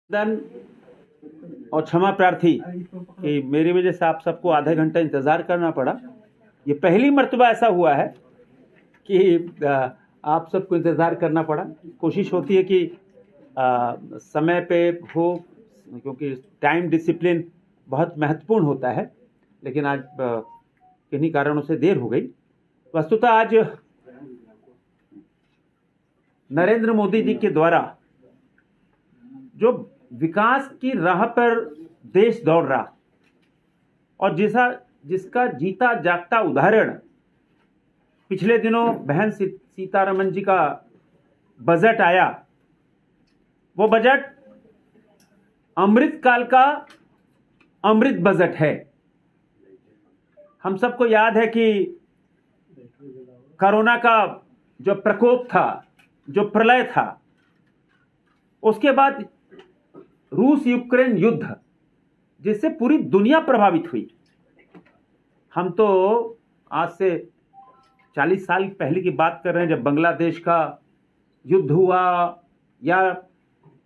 दन और क्षमा प्रार्थी कि मेरी वजह से आप सबको आधे घंटा इंतज़ार करना पड़ा। ये पहली मर्तबा ऐसा हुआ है कि आप सबको इंतज़ार करना पड़ा। कोशिश होती है कि समय पे हो, क्योंकि टाइम डिसिप्लिन बहुत महत्वपूर्ण होता है, लेकिन आज किन्हीं कारणों से देर हो गई। वस्तुतः आज नरेंद्र मोदी जी के द्वारा जो विकास की राह पर देश दौड़ रहा और जिसका जीता जागता उदाहरण पिछले दिनों बहन सीतारमण जी का बजट आया, वो बजट अमृत काल का अमृत बजट है। हम सबको याद है कि कोरोना का जो प्रकोप था, जो प्रलय था, उसके बाद रूस यूक्रेन युद्ध, जिससे पूरी दुनिया प्रभावित हुई। हम तो आज से 40 साल पहले की बात कर रहे हैं, जब बांग्लादेश का युद्ध हुआ, या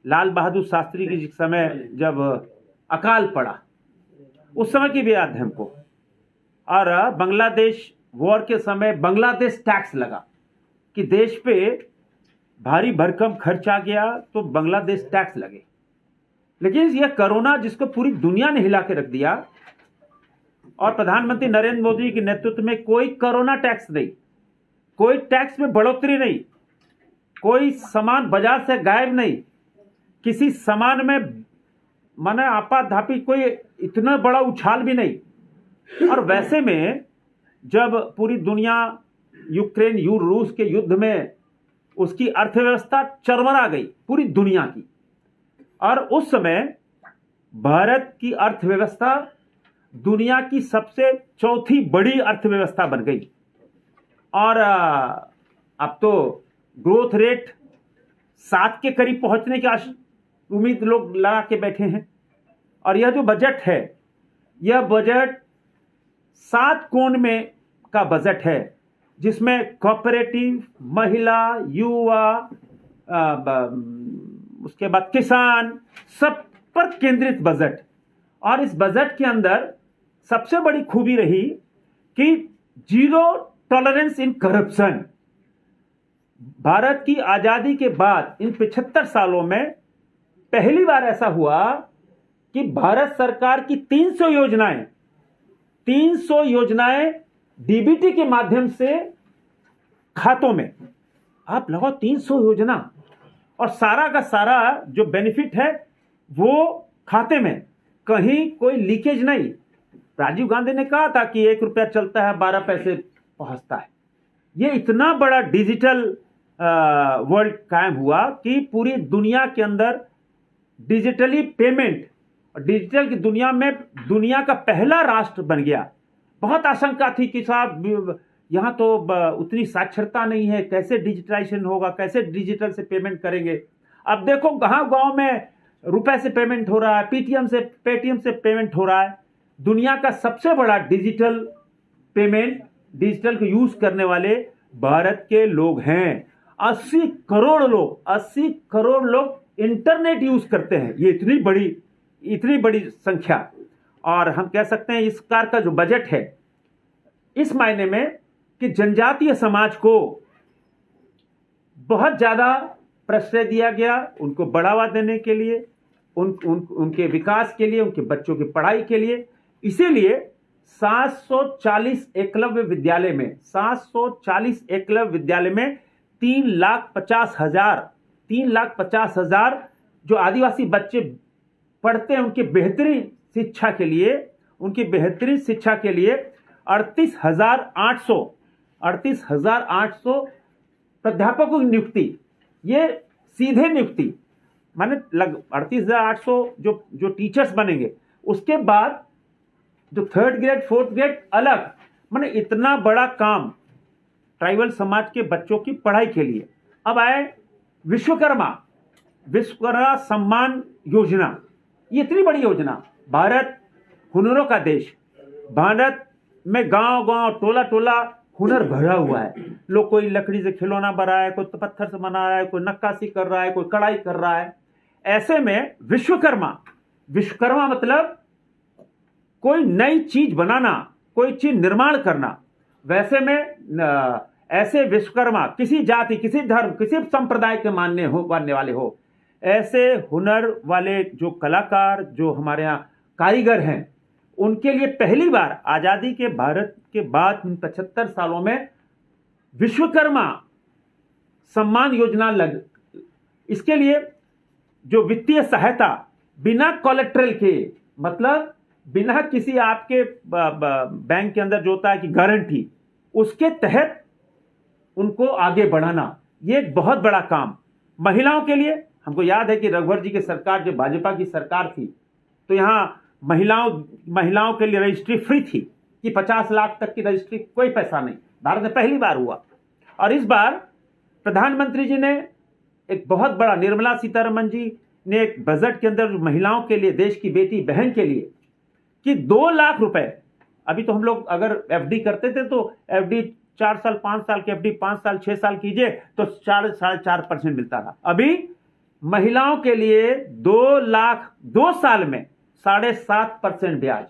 लाल बहादुर शास्त्री के समय जब अकाल पड़ा, उस समय की भी याद है हमको। और बांग्लादेश वॉर के समय बांग्लादेश टैक्स लगा कि देश पे भारी भरकम खर्च आ गया तो बांग्लादेश टैक्स लगे। लेकिन यह कोरोना, जिसको पूरी दुनिया ने हिला के रख दिया, और प्रधानमंत्री नरेंद्र मोदी के नेतृत्व में कोई कोरोना टैक्स नहीं, कोई टैक्स में बढ़ोतरी नहीं, कोई सामान बाजार से गायब नहीं, किसी सामान में माने आपाधापी कोई इतना बड़ा उछाल भी नहीं। और वैसे में जब पूरी दुनिया यूक्रेन रूस के युद्ध में उसकी अर्थव्यवस्था चरमरा गई पूरी दुनिया की, और उस समय भारत की अर्थव्यवस्था दुनिया की सबसे चौथी बड़ी अर्थव्यवस्था बन गई। और अब तो ग्रोथ रेट 7 के करीब पहुंचने की उम्मीद लोग लगा के बैठे हैं। और यह जो बजट है, यह बजट 7 कोण में का बजट है, जिसमें कोऑपरेटिव, महिला, युवा, उसके बाद किसान, सब पर केंद्रित बजट। और इस बजट के अंदर सबसे बड़ी खूबी रही कि zero tolerance in corruption. Bharat की आजादी के बाद इन 75 सालों में पहली बार ऐसा हुआ कि भारत सरकार की 300 योजनाएं डीबीटी के माध्यम से खातों में। आप लगाओ 300 योजना, और सारा का सारा जो बेनिफिट है वो खाते में, कहीं कोई लीकेज नहीं। राजीव गांधी ने कहा था कि 1 रुपया चलता है 12 पैसे पहुंचता है। ये इतना बड़ा डिजिटल वर्ल्ड कायम हुआ कि पूरी दुनिया के अंदर डिजिटली पेमेंट, डिजिटल की दुनिया में दुनिया का पहला राष्ट्र बन गया। बहुत आशंका थी कि साहब यहाँ तो उतनी साक्षरता नहीं है, कैसे डिजिटलाइजेशन होगा, कैसे डिजिटल से पेमेंट करेंगे। अब देखो गांव में रुपए से पेमेंट हो रहा है, पेटीएम से पेमेंट हो रहा है। दुनिया का सबसे बड़ा डिजिटल पेमेंट, डिजिटल को यूज करने वाले भारत के लोग हैं। 80 करोड़ लोग इंटरनेट यूज करते हैं। ये इतनी बड़ी संख्या। और हम कह सकते हैं इस कार का जो बजट है, इस मायने में कि जनजातीय समाज को बहुत ज्यादा प्रश्रय दिया गया, उनको बढ़ावा देने के लिए, उनके विकास के लिए, उनके बच्चों की पढ़ाई के लिए। इसीलिए 740 एकलव्य विद्यालय में 3,50,000 जो आदिवासी बच्चे पढ़ते हैं, उनकी बेहतरीन शिक्षा के लिए 38,800 प्राध्यापकों की नियुक्ति। ये सीधे नियुक्ति, माने 38,800 जो टीचर्स बनेंगे। उसके बाद जो 3rd ग्रेड 4th ग्रेड अलग, माने इतना बड़ा काम ट्राइबल समाज के बच्चों की पढ़ाई के लिए। अब आए विश्वकर्मा सम्मान योजना। ये इतनी बड़ी योजना। भारत हुनरों का देश, भारत में गांव टोला हुनर भरा हुआ है। लोग कोई लकड़ी से खिलौना बना रहा है, कोई पत्थर से बना रहा है, कोई नक्काशी कर रहा है, कोई कढ़ाई कर रहा है। ऐसे में विश्वकर्मा मतलब कोई नई चीज बनाना, कोई चीज निर्माण करना। वैसे में ऐसे विश्वकर्मा किसी जाति, किसी धर्म, किसी संप्रदाय के मानने वाले हो, ऐसे हुनर वाले जो कलाकार, जो हमारे यहाँ कारीगर हैं, उनके लिए पहली बार आजादी के भारत के बाद 75 सालों में विश्वकर्मा सम्मान योजना इसके लिए जो वित्तीय सहायता बिना कोलेट्रल के, मतलब बिना किसी आपके बैंक के अंदर जो होता है कि गारंटी, उसके तहत उनको आगे बढ़ाना, ये एक बहुत बड़ा काम। महिलाओं के लिए हमको याद है कि रघुवर जी की सरकार, जो भाजपा की सरकार थी, तो यहाँ महिलाओं के लिए रजिस्ट्री फ्री थी कि 50 लाख तक की रजिस्ट्री, कोई पैसा नहीं। भारत में पहली बार हुआ। और इस बार प्रधानमंत्री जी ने एक बहुत बड़ा, निर्मला सीतारमण जी ने एक बजट के अंदर महिलाओं के लिए, देश की बेटी बहन के लिए, कि 2 लाख रुपए, अभी तो हम लोग अगर एफडी करते थे तो एफडी 4 साल 5 साल की एफडी 5 साल 6 साल कीजिए तो 4.5% मिलता था। अभी महिलाओं के लिए 2 लाख 2 साल में 7.5% ब्याज।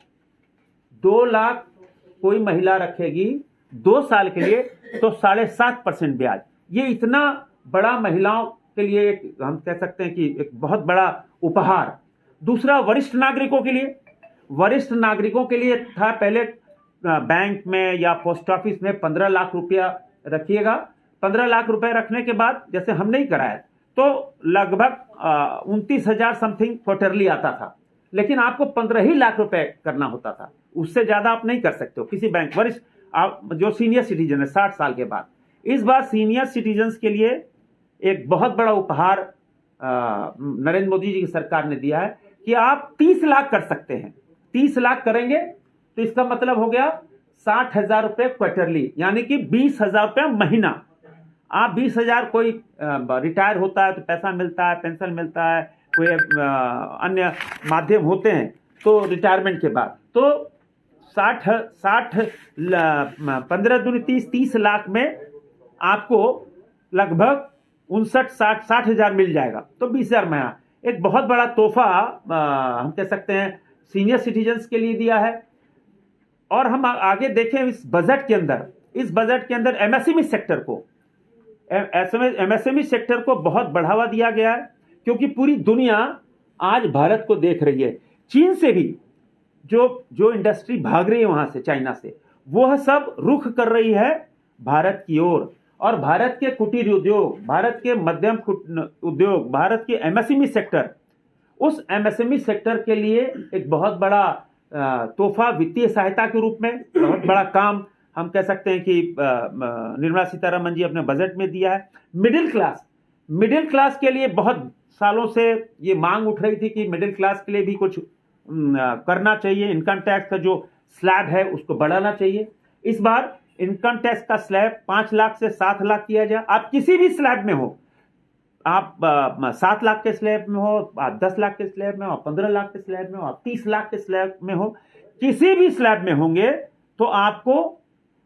2 लाख कोई महिला रखेगी 2 साल के लिए तो 7.5% ब्याज। ये इतना बड़ा महिलाओं के लिए एक, हम कह सकते हैं कि एक बहुत बड़ा उपहार। दूसरा, वरिष्ठ नागरिकों के लिए था पहले बैंक में या पोस्ट ऑफिस में 15 लाख रुपया रखिएगा। 15 लाख रुपए रखने के बाद, जैसे हमने ही कराया, तो लगभग 29,000 समथिंग क्वार्टरली आता था, लेकिन आपको 15 ही लाख रुपए करना होता था, उससे ज्यादा आप नहीं कर सकते हो किसी बैंक। वरिष्ठ जो सीनियर सिटीजन है 60 साल के बाद, इस बार सीनियर सिटीजन के लिए एक बहुत बड़ा उपहार नरेंद्र मोदी जी की सरकार ने दिया है कि आप 30 लाख कर सकते हैं। 30 लाख करेंगे तो इसका मतलब हो गया 60,000 रुपए क्वार्टरली, यानी कि 20,000 रुपए महीना। आप 20,000, कोई रिटायर होता है तो पैसा मिलता है, पेंशन मिलता है, कोई अन्य माध्यम होते हैं तो रिटायरमेंट के बाद, तो 15 दूनी 30 लाख में आपको लगभग 60,000 मिल जाएगा, तो 20,000 महीना। एक बहुत बड़ा तोहफा हम कह सकते हैं सीनियर सिटीजन्स के लिए दिया है। और हम आगे देखें इस बजट के अंदर एमएसएमई सेक्टर को बहुत बढ़ावा दिया गया है, क्योंकि पूरी दुनिया आज भारत को देख रही है। चीन से भी जो इंडस्ट्री भाग रही है वहां से, चाइना से, वह सब रुख कर रही है भारत की ओर। और भारत के कुटीर उद्योग, भारत के मध्यम उद्योग, भारत के एमएसएमई सेक्टर, उस एमएसएमई सेक्टर के लिए एक बहुत बड़ा तोहफा वित्तीय सहायता के रूप में, बहुत बड़ा काम हम कह सकते हैं कि निर्मला सीतारमण जी अपने बजट में दिया है। मिडिल क्लास के लिए बहुत सालों से ये मांग उठ रही थी कि मिडिल क्लास के लिए भी कुछ करना चाहिए। इनकम टैक्स का जो स्लैब है उसको बढ़ाना चाहिए। इस बार इनकम टैक्स का स्लैब 5 लाख से 7 लाख किया जाए। आप किसी भी स्लैब में हो, आप 7 लाख के स्लैब में हो, आप 10 लाख के स्लैब में हो, आप 15 लाख के स्लैब में हो, आप 30 लाख के स्लैब में हो, किसी भी स्लैब में होंगे तो आपको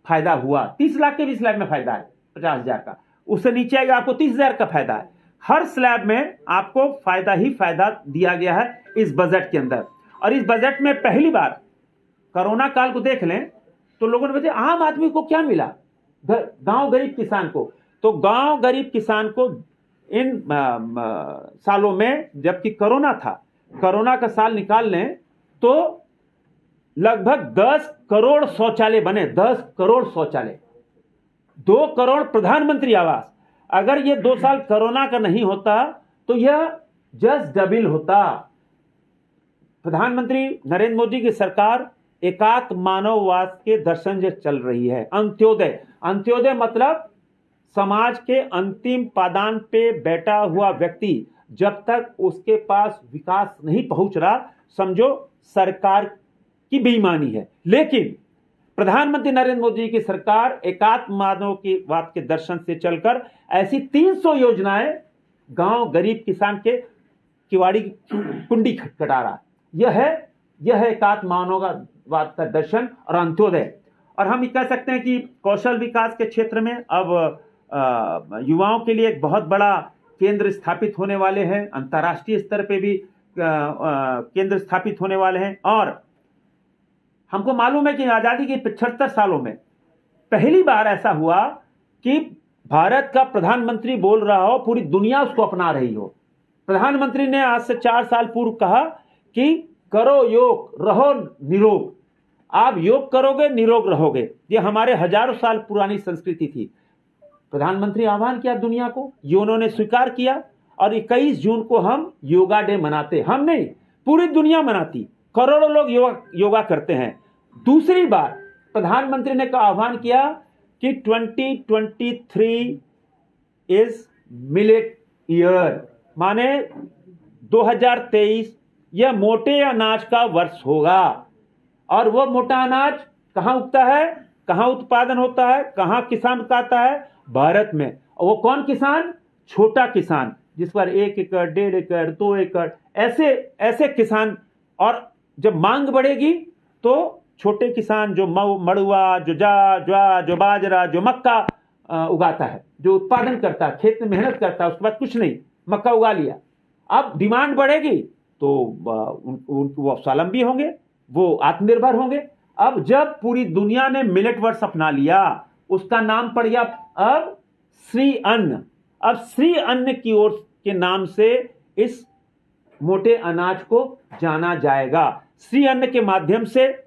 फायदा हुआ। 30 लाख के भी स्लैब में फायदा है 50,000 का, उससे नीचे आएगा आपको 30,000 का फायदा है। हर स्लैब में आपको फायदा ही फायदा दिया गया है इस बजट के अंदर। और इस बजट में पहली बार, कोरोना काल को देख लें तो लोगों ने बताया आम आदमी को क्या मिला, गांव गरीब किसान को। तो गांव गरीब किसान को इन सालों में, जबकि कोरोना था, कोरोना का साल निकाल लें तो लगभग 10 करोड़ शौचालय बने। 10 करोड़ शौचालय, 2 करोड़ प्रधानमंत्री आवास। अगर ये 2 साल कोरोना का नहीं होता तो यह जस्ट डबल होता। प्रधानमंत्री नरेंद्र मोदी की सरकार एकात्म मानववाद के दर्शन से चल रही है। अंत्योदय मतलब समाज के अंतिम पादान पे बैठा हुआ व्यक्ति, जब तक उसके पास विकास नहीं पहुंच रहा, समझो सरकार की बेईमानी है। लेकिन प्रधानमंत्री नरेंद्र मोदी की सरकार एकात्म मानववाद के दर्शन से चलकर ऐसी 300 योजनाएं गांव गरीब किसान के किवाड़ी कुंडी खटखटा रहा। यह है एकात्म मानववाद का दर्शन और अंत्योदय। और हम ये कह सकते हैं कि कौशल विकास के क्षेत्र में अब युवाओं के लिए एक बहुत बड़ा केंद्र स्थापित होने वाले हैं, अंतर्राष्ट्रीय स्तर पे भी केंद्र स्थापित होने वाले हैं। और हमको मालूम है कि आजादी के 75 सालों में पहली बार ऐसा हुआ कि भारत का प्रधानमंत्री बोल रहा हो, पूरी दुनिया उसको अपना रही हो। प्रधानमंत्री ने आज से 4 साल पूर्व कहा कि करो योग, रहो निरोग। आप योग करोगे, निरोग रहोगे। ये हमारे हजारों साल पुरानी संस्कृति थी। प्रधानमंत्री आह्वान किया दुनिया को, ये उन्होंने स्वीकार किया और 21 जून को हम योगा डे मनाते। हम नहीं, पूरी दुनिया मनाती, करोड़ों लोग योगा करते हैं। दूसरी बार प्रधानमंत्री ने आह्वान किया कि 2023 इज मिलेट ईयर, माने 2023 यह मोटे अनाज का वर्ष होगा। और वह मोटा अनाज कहां उगता है, कहां उत्पादन होता है, कहां किसान उगाता है? भारत में। और वो कौन किसान? छोटा किसान, जिस पर 1 एकड़, 1.5 एकड़, 2 एकड़, ऐसे किसान। और जब मांग बढ़ेगी तो छोटे किसान जो मड़ुआ, जो ज्वार, जो बाजरा, जो मक्का उगाता है, जो उत्पादन करता है, खेत में मेहनत करता है, उसके बाद कुछ नहीं, मक्का उगा लिया। अब डिमांड बढ़ेगी तो वो स्वावलंबी होंगे, वो आत्मनिर्भर होंगे। अब जब पूरी दुनिया ने मिलेट वर्ष अपना लिया, उसका नाम पड़ गया अब श्री अन्न। अब श्री अन्न की ओर के नाम से इस मोटे अनाज को जाना जाएगा। श्री अन्न के माध्यम से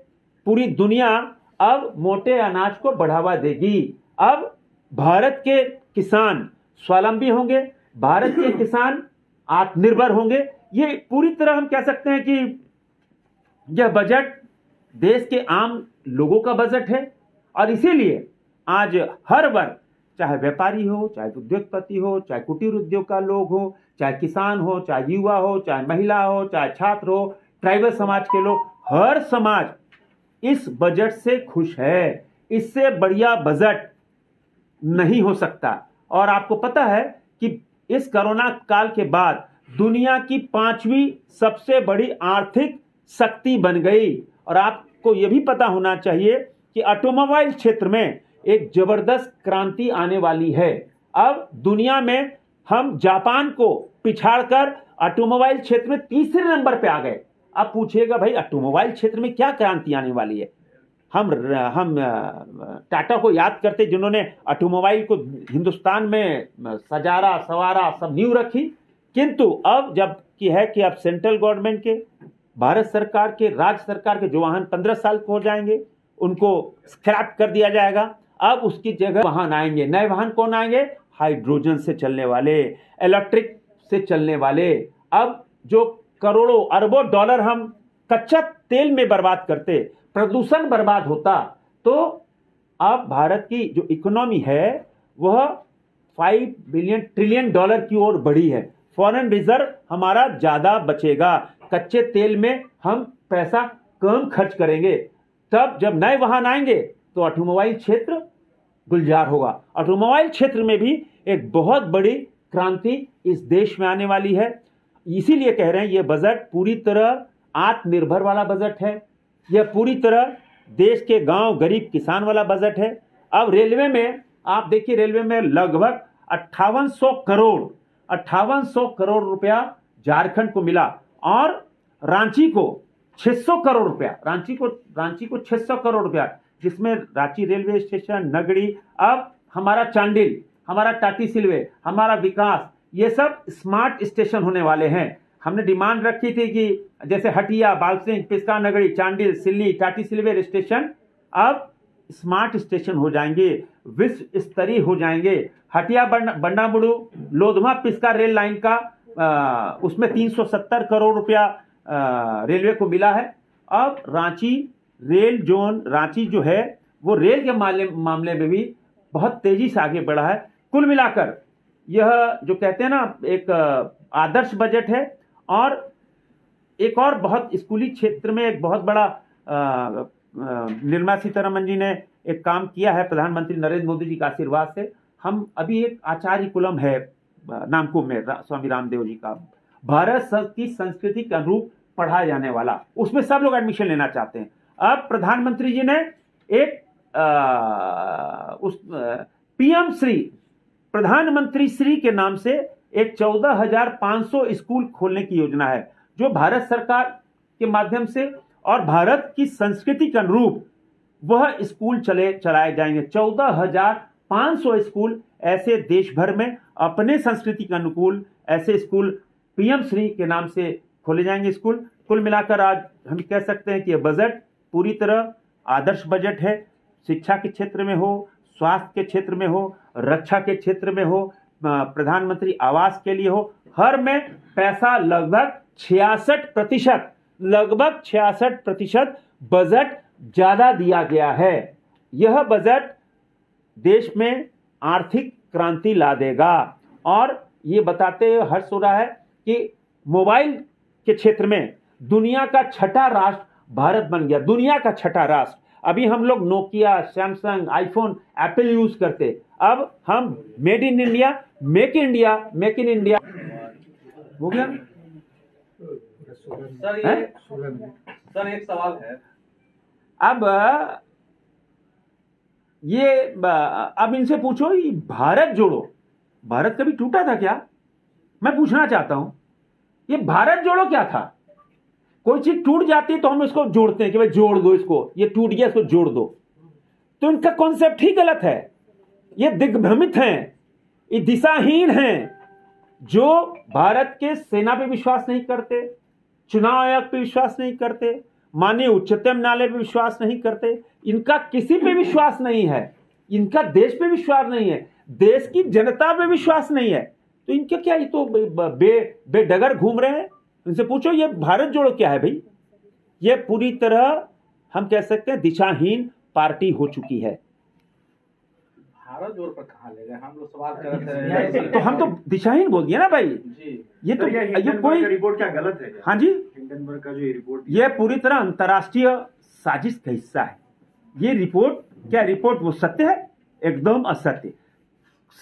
पूरी दुनिया अब मोटे अनाज को बढ़ावा देगी। अब भारत के किसान स्वावलंबी होंगे, भारत के किसान आत्मनिर्भर होंगे। ये पूरी तरह हम कह सकते हैं कि यह बजट देश के आम लोगों का बजट है। और इसीलिए आज हर वर्ग, चाहे व्यापारी हो, चाहे उद्योगपति हो, चाहे कुटीर उद्योग का लोग हो, चाहे किसान हो, चाहे युवा हो, चाहे महिला हो, चाहे छात्र हो, ट्राइबल समाज के लोग, हर समाज इस बजट से खुश है। इससे बढ़िया बजट नहीं हो सकता। और आपको पता है कि इस कोरोना काल के बाद दुनिया की 5वीं सबसे बड़ी आर्थिक शक्ति बन गई। और आपको यह भी पता होना चाहिए कि ऑटोमोबाइल क्षेत्र में एक जबरदस्त क्रांति आने वाली है। अब दुनिया में हम जापान को पिछाड़कर ऑटोमोबाइल क्षेत्र में 3रे नंबर पे आ गए। अब पूछिएगा भाई ऑटोमोबाइल क्षेत्र में क्या क्रांति आने वाली है? हम टाटा को याद करते, जिन्होंने ऑटोमोबाइल को हिंदुस्तान में सजारा सवारा, सब नींव रखी। किंतु अब जब की है कि अब सेंट्रल गवर्नमेंट के, भारत सरकार के, राज्य सरकार के जो वाहन 15 साल के हो जाएंगे उनको स्क्रैप कर दिया जाएगा। अब उसकी जगह वाहन आएंगे। नए वाहन कौन आएंगे? हाइड्रोजन से चलने वाले, इलेक्ट्रिक से चलने वाले। अब जो करोड़ों अरबों डॉलर हम कच्चा तेल में बर्बाद करते, प्रदूषण बर्बाद होता, तो अब भारत की जो इकोनॉमी है वह 5 बिलियन ट्रिलियन डॉलर की ओर बढ़ी है। फॉरेन रिजर्व हमारा ज्यादा बचेगा। कच्चे तेल में हम पैसा कम खर्च करेंगे। तब जब नए वाहन आएंगे तो ऑटोमोबाइल क्षेत्र गुलजार होगा। ऑटोमोबाइल क्षेत्र में भी एक बहुत बड़ी क्रांति इस देश में आने वाली है। इसीलिए कह रहे हैं यह बजट पूरी तरह आत्मनिर्भर वाला बजट है। यह पूरी तरह देश के गांव गरीब किसान वाला बजट है। अब रेलवे में आप देखिए, रेलवे में लगभग 5800 करोड़ रुपया झारखंड को मिला और रांची को 600 करोड़ रुपया, रांची को 600 करोड़ रुपया, जिसमें रांची रेलवे स्टेशन, नगड़ी, अब हमारा चांडिल, हमारा टाटी सिलवे, हमारा विकास, ये सब स्मार्ट स्टेशन होने वाले हैं। हमने डिमांड रखी थी कि जैसे हटिया, बालसिंह, पिस्का नगरी, चांडिल, सिल्ली, टाटी सिलवे स्टेशन अब स्मार्ट स्टेशन हो जाएंगे, विश्व स्तरीय हो जाएंगे। हटिया बंडामुड़ू लोधमा पिस्का रेल लाइन का उसमें 370 करोड़ रुपया रेलवे को मिला है। अब रांची रेल जोन, रांची जो है वो रेल के मामले में भी बहुत तेजी से आगे बढ़ा है। कुल मिलाकर यह जो कहते हैं ना, एक आदर्श बजट है। और एक और बहुत स्कूली क्षेत्र में एक बहुत बड़ा निर्मला सीतारमण जी ने एक काम किया है प्रधानमंत्री नरेंद्र मोदी जी का आशीर्वाद से। हम अभी एक आचार्य कुलम है नामकुम में, स्वामी रामदेव जी का, भारत की संस्कृति के अनुरूप पढ़ाया जाने वाला, उसमें सब लोग एडमिशन लेना चाहते हैं। अब प्रधानमंत्री जी ने एक पीएम श्री, प्रधानमंत्री श्री के नाम से एक 14,500 स्कूल खोलने की योजना है, जो भारत सरकार के माध्यम से और भारत की संस्कृति के अनुरूप वह स्कूल चलाए जाएंगे। 14,500 स्कूल ऐसे देश भर में अपने संस्कृति के अनुकूल ऐसे स्कूल पीएम श्री के नाम से खोले जाएंगे स्कूल। कुल मिलाकर आज हम कह सकते हैं कि यह बजट पूरी तरह आदर्श बजट है। शिक्षा के क्षेत्र में हो, स्वास्थ्य के क्षेत्र में हो, रक्षा के क्षेत्र में हो, प्रधानमंत्री आवास के लिए हो, हर में पैसा लगभग 66% बजट ज्यादा दिया गया है। यह बजट देश में आर्थिक क्रांति ला देगा। और ये बताते हुए हर्ष हो रहा है कि मोबाइल के क्षेत्र में दुनिया का छठा राष्ट्र भारत बन गया, दुनिया का छठा राष्ट्र। अभी हम लोग Nokia, Samsung, iPhone, Apple use करते, अब हम made in India, make in India हो गया। सर एक सवाल है। अब इनसे पूछो, ये भारत जोड़ो, भारत कभी टूटा था क्या? मैं पूछना चाहता हूं, ये भारत जोड़ो क्या था? कोई चीज टूट जाती है तो हम इसको जोड़ते हैं कि भाई जोड़ दो इसको, ये टूट गया इसको जोड़ दो। तो इनका कॉन्सेप्ट ही गलत है। ये दिग्भ्रमित हैं, ये दिशाहीन हैं, जो भारत के सेना पे विश्वास नहीं करते, चुनाव आयोग पे विश्वास नहीं करते, माननीय उच्चतम न्यायालय पे विश्वास नहीं करते। इनका किसी पे विश्वास नहीं है, इनका देश पे विश्वास नहीं है, देश की जनता पे विश्वास नहीं है। तो इनके क्या, ये तो बेडगर घूम रहे हैं। इनसे पूछो ये भारत जोड़ो क्या है भाई? ये पूरी तरह हम कह सकते हैं दिशाहीन पार्टी हो चुकी है। भारत जोड़ पर कहां ले गए? हम लोग सवाल कर रहे थे तो हम तो दिशाहीन बोल दिए ना भाई जी। ये तो ये कोई रिपोर्ट क्या गलत है? हाँ जी, हिंडनबर्ग का जो ये रिपोर्ट, ये पूरी तरह अंतर्राष्ट्रीय साजिश का हिस्सा है। ये रिपोर्ट क्या, रिपोर्ट वो सत्य है? एकदम असत्य।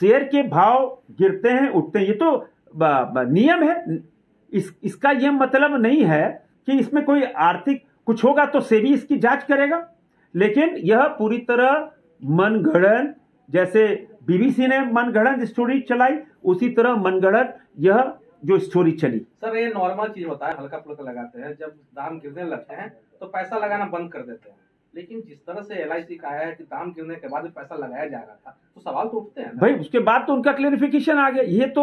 शेयर के भाव गिरते हैं उठते हैं, ये तो नियम है। इसका यह मतलब नहीं है कि इसमें कोई आर्थिक कुछ होगा तो सेबी इसकी जांच करेगा, लेकिन यह पूरी तरह मनगढ़ंत, जैसे बीबीसी ने मनगढ़ंत स्टोरी चलाई, उसी तरह मनगढ़ंत यह जो स्टोरी चली। सर ये नॉर्मल चीज होता है, हल्का फुल्का लगाते हैं, जब दाम गिरने लगते हैं तो पैसा लगाना बंद कर देते हैं। लेकिन जिस तरह से एलआईसी का आया है कि दाम गिरने के बाद पैसा लगाया जा रहा था, तो सवाल तो उठते हैं भाई। उसके बाद तो उनका क्लेरिफिकेशन आ गया। ये तो